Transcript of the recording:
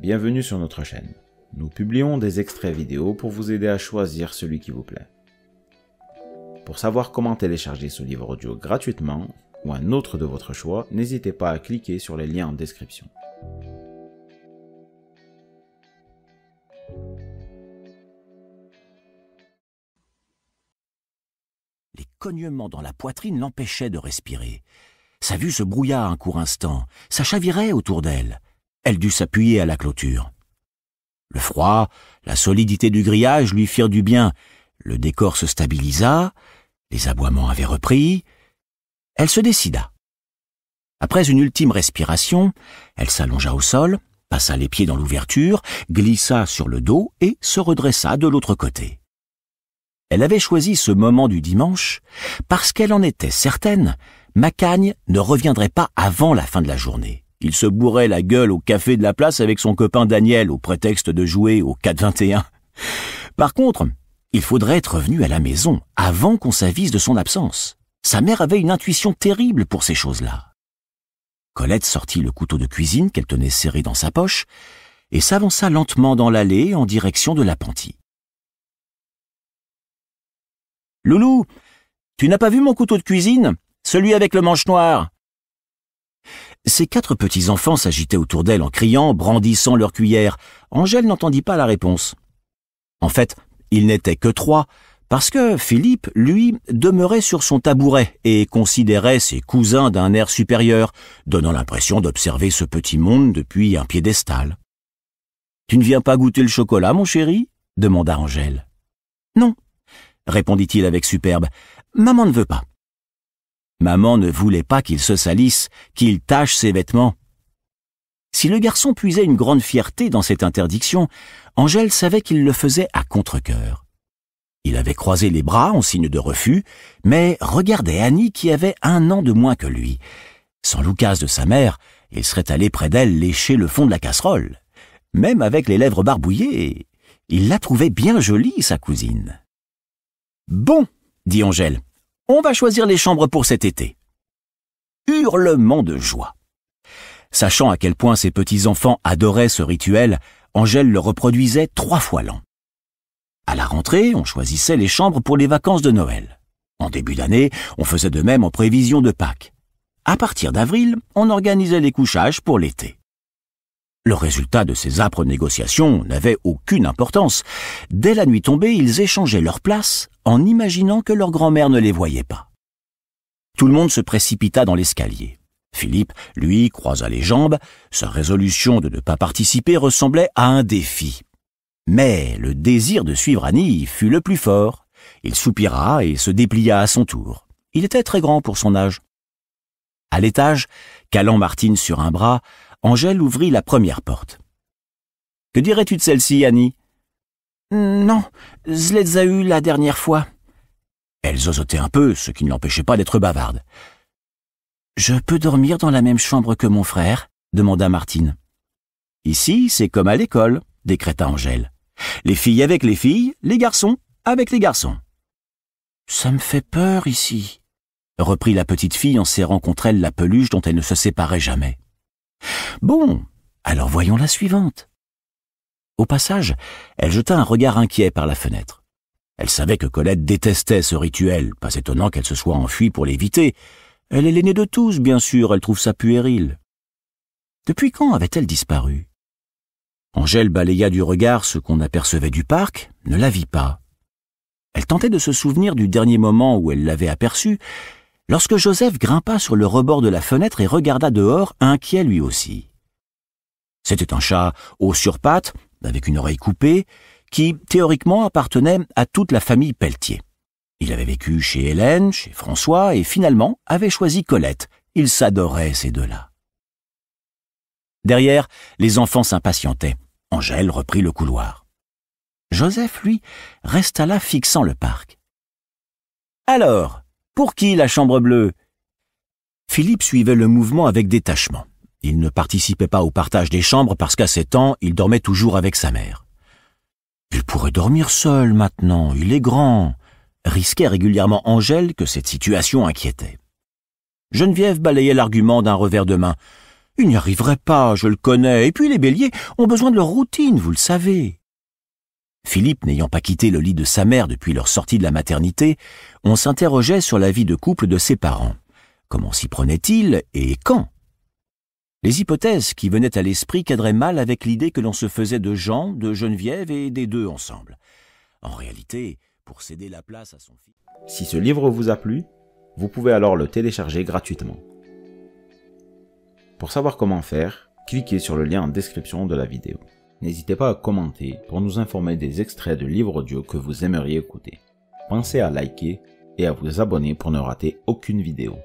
bienvenue sur notre chaîne. Nous publions des extraits vidéo pour vous aider à choisir celui qui vous plaît. Pour savoir comment télécharger ce livre audio gratuitement, ou un autre de votre choix, n'hésitez pas à cliquer sur les liens en description. Les cognements dans la poitrine l'empêchaient de respirer. Sa vue se brouilla un court instant, ça chavirait autour d'elle. Elle dut s'appuyer à la clôture. Le froid, la solidité du grillage lui firent du bien. Le décor se stabilisa, les aboiements avaient repris. Elle se décida. Après une ultime respiration, elle s'allongea au sol, passa les pieds dans l'ouverture, glissa sur le dos et se redressa de l'autre côté. Elle avait choisi ce moment du dimanche parce qu'elle en était certaine, Macagne ne reviendrait pas avant la fin de la journée. Il se bourrait la gueule au café de la place avec son copain Daniel au prétexte de jouer au 4-21. Par contre, il faudrait être revenu à la maison avant qu'on s'avise de son absence. Sa mère avait une intuition terrible pour ces choses-là. Colette sortit le couteau de cuisine qu'elle tenait serré dans sa poche et s'avança lentement dans l'allée en direction de l'appentis. « Loulou, tu n'as pas vu mon couteau de cuisine? Celui avec le manche noir !» Ses 4 petits-enfants s'agitaient autour d'elle en criant, brandissant leurs cuillères. Angèle n'entendit pas la réponse. En fait, ils n'étaient que 3, parce que Philippe, lui, demeurait sur son tabouret et considérait ses cousins d'un air supérieur, donnant l'impression d'observer ce petit monde depuis un piédestal. « Tu ne viens pas goûter le chocolat, mon chéri ?» demanda Angèle. « Non, » répondit-il avec superbe. « Maman ne veut pas. » Maman ne voulait pas qu'il se salisse, qu'il tache ses vêtements. Si le garçon puisait une grande fierté dans cette interdiction, Angèle savait qu'il le faisait à contre-cœur. Il avait croisé les bras en signe de refus, mais regardait Annie qui avait 1 an de moins que lui. Sans l'oukase de sa mère, il serait allé près d'elle lécher le fond de la casserole. Même avec les lèvres barbouillées, il la trouvait bien jolie, sa cousine. « Bon, » dit Angèle, « on va choisir les chambres pour cet été. » Hurlement de joie. Sachant à quel point ses petits-enfants adoraient ce rituel, Angèle le reproduisait 3 fois l'an. À la rentrée, on choisissait les chambres pour les vacances de Noël. En début d'année, on faisait de même en prévision de Pâques. À partir d'avril, on organisait les couchages pour l'été. Le résultat de ces âpres négociations n'avait aucune importance. Dès la nuit tombée, ils échangeaient leurs places en imaginant que leur grand-mère ne les voyait pas. Tout le monde se précipita dans l'escalier. Philippe, lui, croisa les jambes. Sa résolution de ne pas participer ressemblait à un défi. Mais le désir de suivre Annie fut le plus fort. Il soupira et se déplia à son tour. Il était très grand pour son âge. À l'étage, calant Martine sur un bras, Angèle ouvrit la première porte. « Que dirais-tu de celle-ci, Annie ?»« Non, je les ai eues la dernière fois. » Elle zozotait un peu, ce qui ne l'empêchait pas d'être bavarde. « Je peux dormir dans la même chambre que mon frère ?» demanda Martine. « Ici, c'est comme à l'école » décréta Angèle. « Les filles avec les filles, les garçons avec les garçons. »« Ça me fait peur ici » reprit la petite fille en serrant contre elle la peluche dont elle ne se séparait jamais. « Bon, alors voyons la suivante. » Au passage, elle jeta un regard inquiet par la fenêtre. Elle savait que Colette détestait ce rituel, pas étonnant qu'elle se soit enfuie pour l'éviter. Elle est l'aînée de tous, bien sûr, elle trouve ça puéril. Depuis quand avait-elle disparu? Angèle balaya du regard ce qu'on apercevait du parc, ne la vit pas. Elle tentait de se souvenir du dernier moment où elle l'avait aperçue, lorsque Joseph grimpa sur le rebord de la fenêtre et regarda dehors, inquiet lui aussi. C'était un chat haut sur pattes, avec une oreille coupée, qui, théoriquement, appartenait à toute la famille Pelletier. Il avait vécu chez Hélène, chez François, et finalement avait choisi Colette. Ils s'adoraient, ces deux-là. Derrière, les enfants s'impatientaient. Angèle reprit le couloir. Joseph, lui, resta là fixant le parc. « Alors, pour qui la chambre bleue ?» Philippe suivait le mouvement avec détachement. Il ne participait pas au partage des chambres parce qu'à 7 ans, il dormait toujours avec sa mère. « Il pourrait dormir seul maintenant, il est grand », risquait régulièrement Angèle que cette situation inquiétait. Geneviève balayait l'argument d'un revers de main. Il n'y arriverait pas, je le connais. Et puis les béliers ont besoin de leur routine, vous le savez. » Philippe n'ayant pas quitté le lit de sa mère depuis leur sortie de la maternité, on s'interrogeait sur la vie de couple de ses parents. Comment s'y prenait-il et quand? Les hypothèses qui venaient à l'esprit cadraient mal avec l'idée que l'on se faisait de Jean, de Geneviève et des deux ensemble. En réalité, pour céder la place à son fils... Si ce livre vous a plu, vous pouvez alors le télécharger gratuitement. Pour savoir comment faire, cliquez sur le lien en description de la vidéo. N'hésitez pas à commenter pour nous informer des extraits de livres audio que vous aimeriez écouter. Pensez à liker et à vous abonner pour ne rater aucune vidéo.